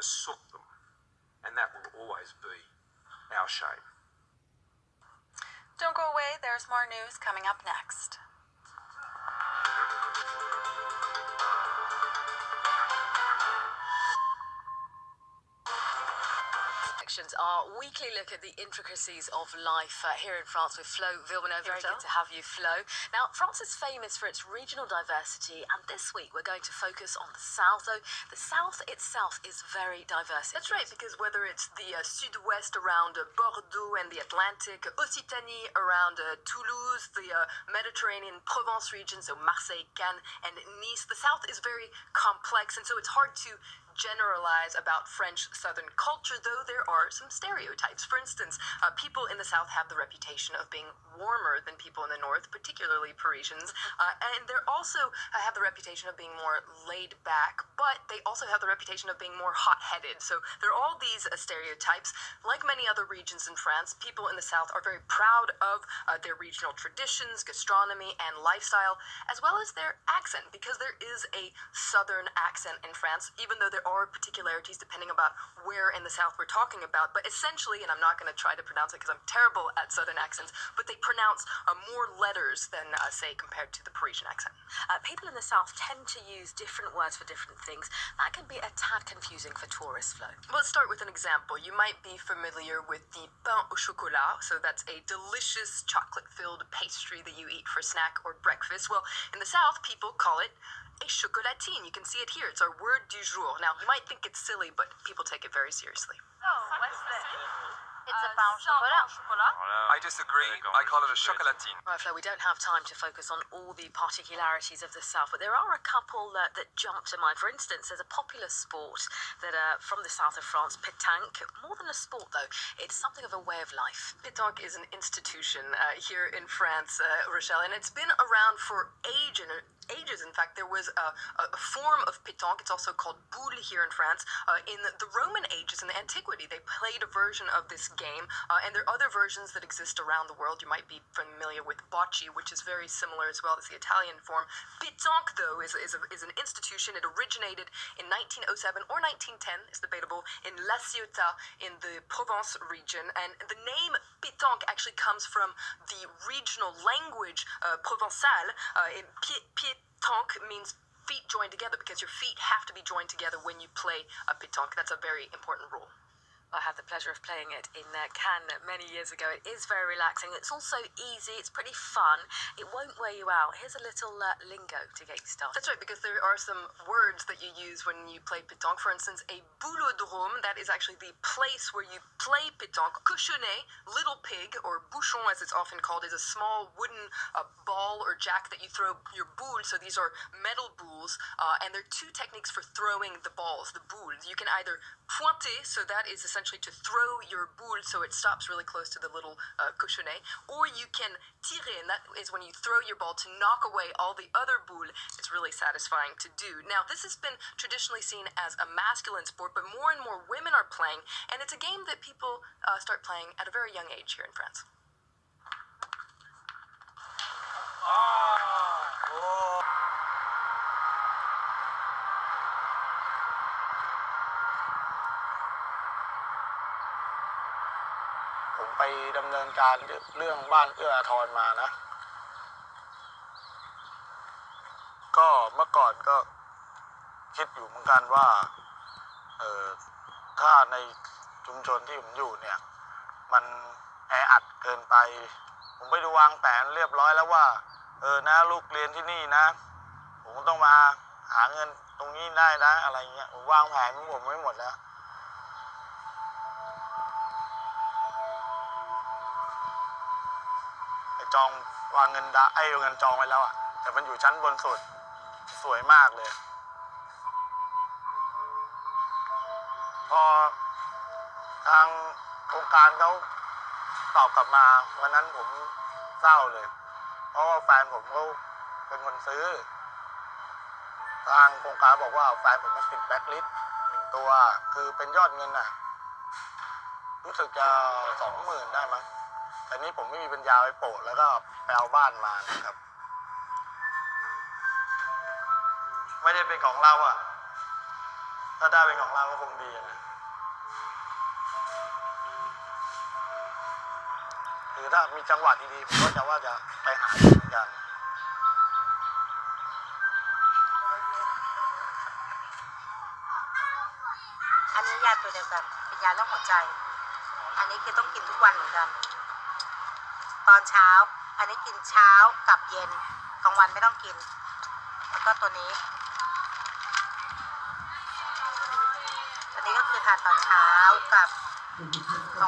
forsook them, and that will always be our shame. Don't go away, there's more news coming up next. Our weekly look at the intricacies of life here in France with Flo Villeneuve. Very good to have you, Flo. Now, France is famous for its regional diversity, and this week we're going to focus on the South, though the South itself is very diverse. That's right, because whether it's the Sud-West around Bordeaux and the Atlantic, Occitanie around Toulouse, the Mediterranean Provence region, so Marseille, Cannes, and Nice, the South is very complex, and so it's hard to generalize about French Southern culture, though there are some stereotypes. For instance, people in the South have the reputation of being warmer than people in the North, particularly Parisians, and they also have the reputation of being more laid back, but they also have the reputation of being more hot-headed. So there are all these stereotypes. Like many other regions in France, people in the South are very proud of their regional traditions, gastronomy, and lifestyle, as well as their accent, because there is a Southern accent in France, even though there are particularities depending about where in the South we're talking about. But essentially, and I'm not going to try to pronounce it because I'm terrible at Southern accents, but they pronounce more letters than, say, compared to the Parisian accent. People in the South tend to use different words for different things. That can be a tad confusing for tourists, Flo. Well, let's start with an example. You might be familiar with the pain au chocolat, so that's a delicious chocolate-filled pastry that you eat for snack or breakfast. Well, in the South, people call it a chocolatine. You can see it here. It's our word du jour. Now, you might think it's silly, but people take it very seriously. Oh, what's this? It's a pain au chocolat. I disagree. I call it a chocolatine. Right, Flo, we don't have time to focus on all the particularities of the South, but there are a couple that jump to mind. For instance, there's a popular sport that from the south of France, pétanque. More than a sport, though, it's something of a way of life. Pétanque is an institution here in France, Rochelle, and it's been around for ages. In fact, there was a form of pétanque. It's also called boule here in France. In the Roman ages, in the antiquity, they played a version of this game, and there are other versions that exist around the world. You might be familiar with bocce, which is very similar as well as the Italian form. Pétanque, though, is an institution. It originated in 1907 or 1910, it's debatable, in La Ciotat in the Provence region, and the name pétanque actually comes from the regional language Provençal. Pétanque means feet joined together because your feet have to be joined together when you play a pétanque. That's a very important rule. I had the pleasure of playing it in Cannes many years ago. It is very relaxing. It's also easy. It's pretty fun. It won't wear you out. Here's a little lingo to get you started. That's right, because there are some words that you use when you play pétanque. For instance, a boulodrome, that is actually the place where you play pétanque. Cochonnet, little pig, or bouchon as it's often called, is a small wooden ball or jack that you throw your boule. So these are metal boules, and there are two techniques for throwing the balls, the boules. You can either pointer, so that is essentially to throw your boule so it stops really close to the little cochonnet, or you can tirer, and that is when you throw your ball to knock away all the other boules. It's really satisfying to do. Now, this has been traditionally seen as a masculine sport, but more and more women are playing, and it's a game that people start playing at a very young age here in France.ผมไปดำเนินการเรื่องบ้านเอื้ออาทรมานะก็เมื่อก่อนก็คิดอยู่เหมือนกันว่าถ้าในชุมชนที่ผมอยู่เนี่ยมันแออัดเกินไปผมไปดูวางแผนเรียบร้อยแล้วว่านะลูกเรียนที่นี่นะผมต้องมาหาเงินตรงนี้ได้นะอะไรเงี้ยผมวางแผนของผมไว้หมดแล้วจองวางเงินเงินจองไว้แล้วอ่ะแต่มันอยู่ชั้นบนสุดสวยมากเลยพอทางโครงการเขาตอบกลับมาวันนั้นผมเศร้าเลยเพราะว่าแฟนผมเขาเป็นคนซื้อทางโครงการบอกว่าแฟนผมมาติดแบล็คลิสต์1ตัวคือเป็นยอดเงินน่ะรู้สึกจะ20,000ได้มั้งแต่นี้ผมไม่มีปัญญาไปโปะแล้วก็ไปเอาบ้านมานะครับไม่ได้เป็นของเราอ่ะ ถ้าได้เป็นของเราก็คงดีนะหรือถ้ามีจังหวะดีๆผมก็จะว่าจะไปหาเหมือนกันอันนี้ยาตัวเดียวกันเป็นยาเรื่องหัวใจอันนี้คือต้องกินทุกวันเหมือนกันตอนเช้าอันนี้กินเช้ากับเย็นกลางวันไม่ต้องกินแล้วก็ตัวนี้ก็คือทานตอนเช้ากับ